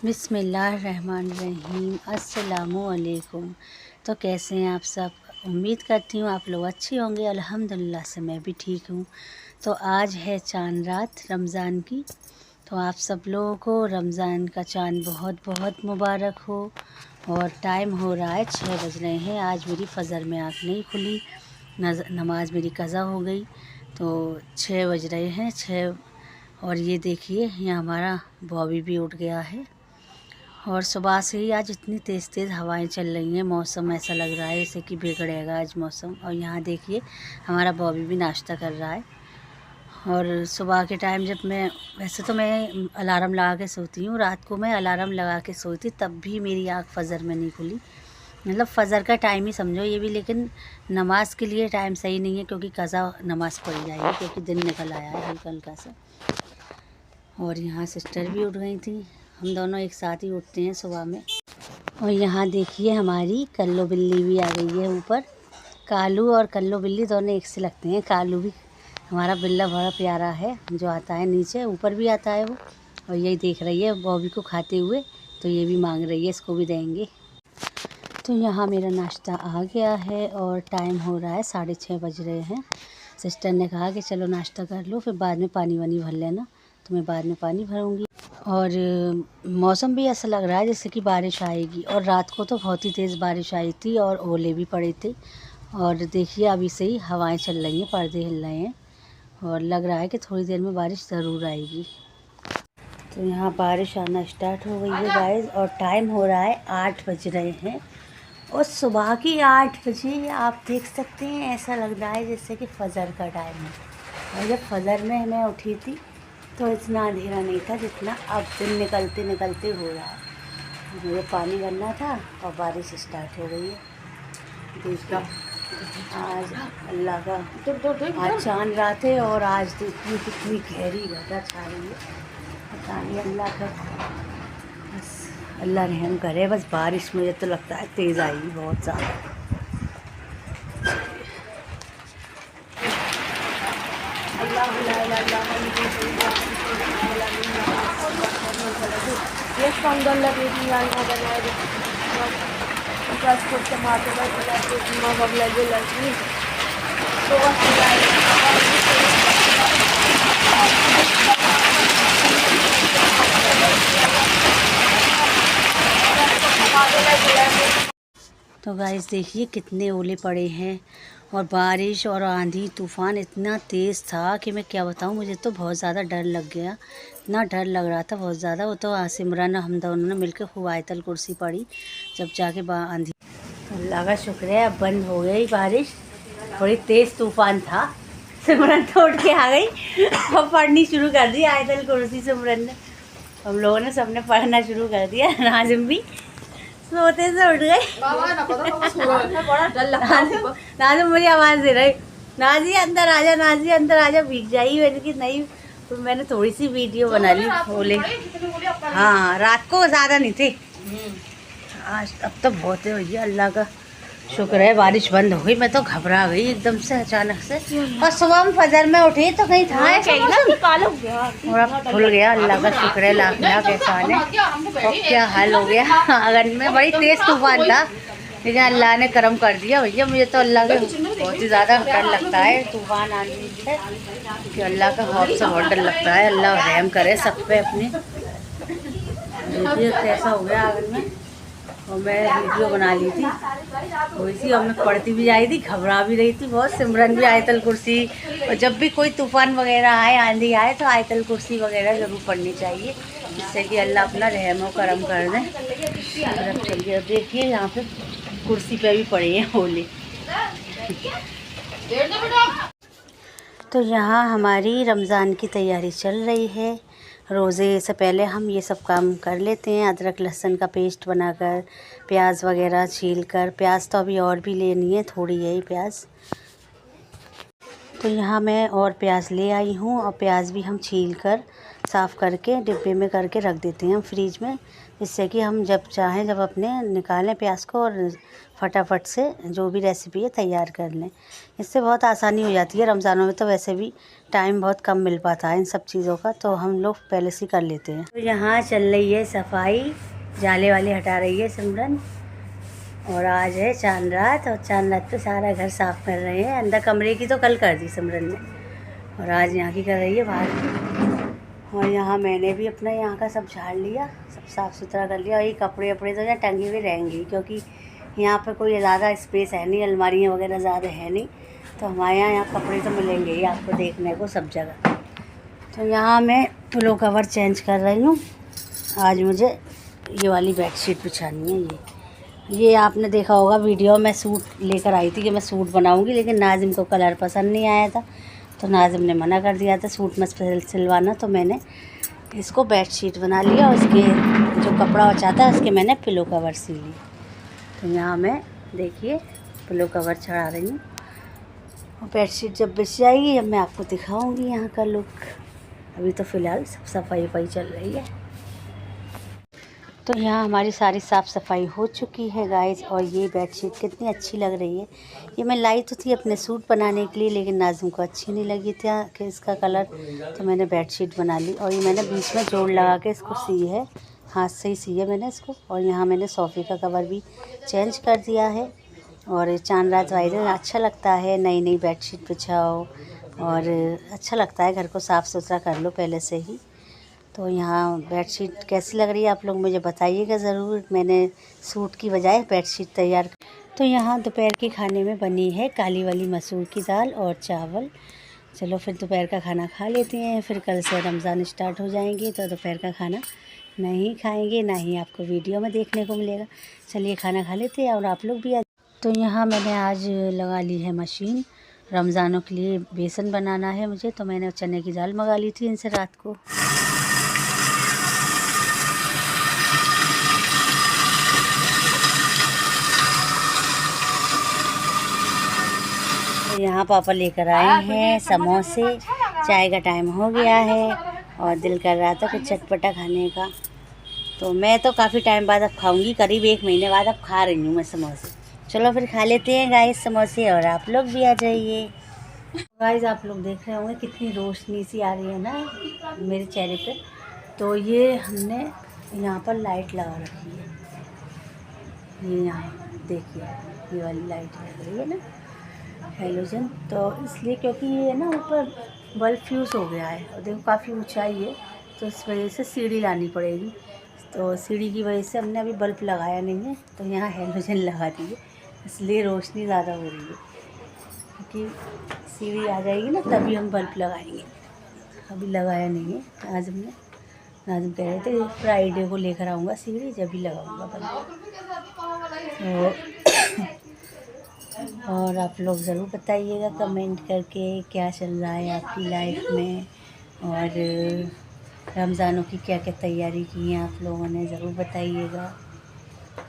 बिस्मिल्लाहिर्रहमानिर्रहीम। अस्सलामुअलैकुम। तो कैसे हैं आप सब? उम्मीद करती हूँ आप लोग अच्छे होंगे। अल्हम्दुलिल्लाह से मैं भी ठीक हूँ। तो आज है चांद रात रमज़ान की। तो आप सब लोगों को रमज़ान का चांद बहुत बहुत मुबारक हो। और टाइम हो रहा है 6 बज रहे हैं। आज मेरी फ़जर में आँख नहीं खुली, नमाज मेरी कज़ा हो गई। तो 6 बज रहे हैं 6। और ये देखिए यहाँ हमारा बॉबी भी उठ गया है। और सुबह से ही आज इतनी तेज़ तेज़ हवाएं चल रही हैं। मौसम ऐसा लग रहा है जैसे कि बिगड़ेगा आज मौसम। और यहाँ देखिए हमारा बॉबी भी नाश्ता कर रहा है। और सुबह के टाइम जब वैसे तो मैं अलार्म लगा के सोती हूँ, रात को मैं अलार्म लगा के सोई थी तब भी मेरी आँख फ़जर में नहीं खुली। मतलब फ़जर का टाइम ही समझो ये भी, लेकिन नमाज के लिए टाइम सही नहीं है क्योंकि कज़ा नमाज़ पढ़ी जाएगी क्योंकि दिन निकल आया है हल्का हल्का सा। और यहाँ सिस्टर भी उठ गई थी। हम दोनों एक साथ ही उठते हैं सुबह में। और यहाँ देखिए हमारी कल्लो बिल्ली भी आ गई है ऊपर। कालू और कल्लो बिल्ली दोनों एक से लगते हैं। कालू भी हमारा बिल्ला बड़ा प्यारा है जो आता है नीचे, ऊपर भी आता है वो। और यही देख रही है बॉबी को खाते हुए, तो ये भी मांग रही है, इसको भी देंगे। तो यहाँ मेरा नाश्ता आ गया है और टाइम हो रहा है 6:30 बज रहे हैं। सिस्टर ने कहा कि चलो नाश्ता कर लो, फिर बाद में पानी वानी भर लेना। तो मैं बाद में पानी भरूँगी। और मौसम भी ऐसा लग रहा है जैसे कि बारिश आएगी। और रात को तो बहुत ही तेज़ बारिश आई थी और ओले भी पड़े थे। और देखिए अभी से ही हवाएं चल रही हैं, पर्दे हिल रहे हैं और लग रहा है कि थोड़ी देर में बारिश ज़रूर आएगी। तो यहाँ बारिश आना स्टार्ट हो गई है गाइस। और टाइम हो रहा है 8 बज रहे हैं और सुबह की 8 बजे आप देख सकते हैं। ऐसा लग रहा है जैसे कि फ़जर का टाइम है। और जब फ़जर में मैं उठी थी तो इतना अंधेरा नहीं था जितना अब दिन निकलते निकलते हो रहा है। मुझे पानी भरना था और बारिश स्टार्ट हो गई है। देखिए आज अल्लाह का आज चांद रात है और आज देखिए कितनी गहरी घटा छा रही है। पता नहीं अल्लाह का, बस अल्लाह रहम करे। बस बारिश मुझे तो लगता है तेज़ आएगी बहुत ज़्यादा। तो गाइस देखिए कितने ओले पड़े हैं और बारिश और आंधी तूफ़ान इतना तेज़ था कि मैं क्या बताऊं। मुझे तो बहुत ज़्यादा डर लग गया, इतना डर लग रहा था बहुत ज़्यादा। वो तो सिमरन हम दोनों ने मिलकर खूब आयतल कुर्सी पढ़ी जब जाके आंधी। अल्लाह का शुक्र है अब बंद हो गई बारिश। थोड़ी तेज़ तूफ़ान था, सिमरन तो उठ के आ गई और पढ़नी शुरू कर दी आयतल कुर्सी। सिमरन ने, हम लोगों ने सबने पढ़ना शुरू कर दिया। नाजिम भी सोते से उठ गए। नाजिम मुझे आवाज़ दे रही, नाजी अंदर आ जा, नाजी अंदर आ जा, भीग जाइए। मैंने कि नहीं, तो मैंने थोड़ी सी वीडियो बना ली। बोले हाँ रात को ज़्यादा नहीं थे, आज अब तो बहुत है भैया। अल्लाह का शुक्र है बारिश बंद हो गई। मैं तो घबरा गई एकदम से अचानक से। और सुबह हम फजर में उठी तो कहीं था और अब खुल गया। अल्लाह का शुक्र है, लाख लाख एहसान है। और क्या हाल हो गया अगर में बड़ी तेज़ तूफान था, लेकिन अल्लाह ने करम कर दिया भैया। मुझे तो अल्लाह के बहुत ही ज़्यादा डर लगता है तूफान आने से, कि अल्लाह का बहुत से बहुत डर लगता है। अल्लाह रहम करे सब पे अपने। देखिए कैसा हो गया आंगन में। और मैं वीडियो बना ली थी थोड़ी सी, और मैं पढ़ती भी आई थी, घबरा भी रही थी बहुत। सिमरन भी आयतल कुर्सी, और जब भी कोई तूफ़ान वगैरह आए, आंधी आए, तो आयतल कुर्सी वगैरह ज़रूर पढ़नी चाहिए, जिससे कि अल्लाह अपना रहम और करम कर दें। और अब चलिए, अब देखिए यहाँ पे कुर्सी पे भी पड़े हैं ओले। तो यहाँ हमारी रमज़ान की तैयारी चल रही है। रोज़े से पहले हम ये सब काम कर लेते हैं। अदरक लहसुन का पेस्ट बनाकर, प्याज वगैरह छील कर, प्याज तो अभी और भी लेनी है, थोड़ी यही प्याज। तो यहाँ मैं और प्याज ले आई हूँ और प्याज भी हम छील कर साफ़ करके डिब्बे में करके रख देते हैं हम फ्रीज में, जिससे कि हम जब चाहें जब अपने निकालें प्याज को और फटाफट से जो भी रेसिपी है तैयार कर लें। इससे बहुत आसानी हो जाती है। रमज़ानों में तो वैसे भी टाइम बहुत कम मिल पाता है इन सब चीज़ों का, तो हम लोग पहले से कर लेते हैं। तो यहाँ चल रही है सफाई, जाले वाले हटा रही है सिमरन। और आज है चांद रात, और चांद रात पे सारा घर साफ़ कर रहे हैं। अंदर कमरे की तो कल कर दी सिमरन ने, और आज यहाँ की कर रही है बाहर की। और यहाँ मैंने भी अपना यहाँ का सब झाड़ लिया, सब साफ़ सुथरा कर लिया। और ये कपड़े वपड़े तो यहाँ टंगे हुए रहेंगे, क्योंकि यहाँ पे कोई ज़्यादा स्पेस है नहीं, अलमारियाँ वगैरह ज़्यादा है नहीं, तो हमारे यहाँ कपड़े तो मिलेंगे ही आपको देखने को सब जगह। तो यहाँ मैं पिलो कवर चेंज कर रही हूँ। आज मुझे ये वाली बेडशीट बिछानी है। ये आपने देखा होगा वीडियो में सूट लेकर आई थी कि मैं सूट बनाऊंगी, लेकिन नाजिम को कलर पसंद नहीं आया था, तो नाजिम ने मना कर दिया था सूट में सिलवाना। तो मैंने इसको बेडशीट बना लिया, और इसके जो कपड़ा बचाता है उसके मैंने पिलो कवर सी ली। तो यहाँ मैं देखिए पिलो कवर चढ़ा रही हूँ, और बेडशीट जब बिछ जाएगी जब मैं आपको दिखाऊँगी यहाँ का लुक। अभी तो फ़िलहाल सब सफाई वफाई चल रही है। तो यहाँ हमारी सारी साफ़ सफाई हो चुकी है गाइस। और ये बेडशीट कितनी अच्छी लग रही है। ये मैं लाई तो थी अपने सूट बनाने के लिए, लेकिन नाज़िम को अच्छी नहीं लगी थी कि इसका कलर, तो मैंने बेडशीट बना ली। और ये मैंने बीच में जोड़ लगा के इसको सी है, हाथ से ही सी है मैंने इसको। और यहाँ मैंने सोफ़े का कवर भी चेंज कर दिया है। और चांद रात वाइज अच्छा लगता है, नई नई बेडशीट बिछाओ और अच्छा लगता है, घर को साफ़ सुथरा कर लो पहले से ही। तो यहाँ बेडशीट कैसी लग रही है आप लोग मुझे बताइएगा ज़रूर। मैंने सूट की बजाय बेडशीट तैयार। तो यहाँ दोपहर के खाने में बनी है काली वाली मसूर की दाल और चावल। चलो फिर दोपहर का खाना खा लेते हैं, फिर कल से रमज़ान स्टार्ट हो जाएंगे, तो दोपहर का खाना नहीं खाएंगे, ना ही आपको वीडियो में देखने को मिलेगा। चलिए खाना खा लेते हैं, और आप लोग भी। तो यहाँ मैंने आज लगा ली है मशीन, रमज़ानों के लिए बेसन बनाना है मुझे, तो मैंने चने की दाल मंगा ली थी इनसे रात को। यहाँ पापा लेकर आए हैं समोसे। चाय का टाइम हो गया है और दिल कर रहा था कुछ चटपटा खाने का, तो मैं तो काफ़ी टाइम बाद अब खाऊंगी, करीब 1 महीने बाद अब खा रही हूँ मैं समोसे। चलो फिर खा लेते हैं गाइस समोसे, और आप लोग भी आ जाइए। गाइस आप लोग देख रहे होंगे कितनी रोशनी सी आ रही है ना मेरे चेहरे पे। तो ये हमने यहाँ पर लाइट लगा रखी है, ये यहाँ देखिए ये वाली लाइट लग रही है ना हेलोजन। तो इसलिए क्योंकि ये ना ऊपर बल्ब फ्यूज़ हो गया है, और देखो काफ़ी ऊंचाई है, तो इस वजह से सीढ़ी लानी पड़ेगी। तो सीढ़ी की वजह से हमने अभी बल्ब लगाया नहीं है, तो यहाँ हेलोजन लगा दी है, इसलिए रोशनी ज़्यादा हो रही है। क्योंकि सीढ़ी आ जाएगी ना तभी हम बल्ब लगाएंगे, अभी लगाया नहीं है। आज हमने नाज़िम कह रहे थे फ्राइडे को लेकर आऊँगा सीढ़ी, जब भी लगाऊँगा बल्ब। और आप लोग ज़रूर बताइएगा कमेंट करके क्या चल रहा है आपकी लाइफ में, और रमज़ानों की क्या क्या तैयारी की है आप लोगों ने, ज़रूर बताइएगा।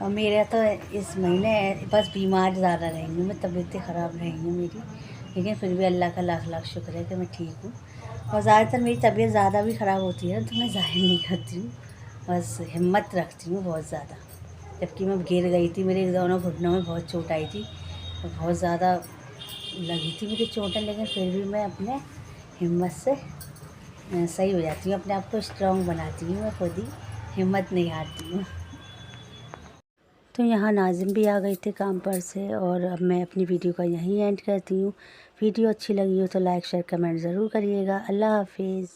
और मेरा तो इस महीने बस बीमार ज़्यादा रही हूँ मैं, तबीयतें ख़राब रही हूँ मेरी, लेकिन फिर भी अल्लाह का लाख लाख शुक्र है कि मैं ठीक हूँ। और ज़्यादातर मेरी तबीयत ज़्यादा भी ख़राब होती है तो मैं ज़ाहिर नहीं करती हूँ, बस हिम्मत रखती हूँ बहुत ज़्यादा। जबकि मैं गिर गई थी, मेरे दोनों घुटनों में बहुत चोट आई थी, तो बहुत ज़्यादा लगी थी मुझे चोटें, लेकिन फिर भी मैं अपने हिम्मत से सही हो जाती हूँ, अपने आप को स्ट्रॉन्ग बनाती हूँ, मैं खुद ही हिम्मत नहीं हारती हूँ। तो यहाँ नाज़िम भी आ गए थे काम पर से, और अब मैं अपनी वीडियो का यहीं एंड करती हूँ। वीडियो अच्छी लगी हो तो लाइक शेयर कमेंट ज़रूर करिएगा। अल्लाह हाफिज़।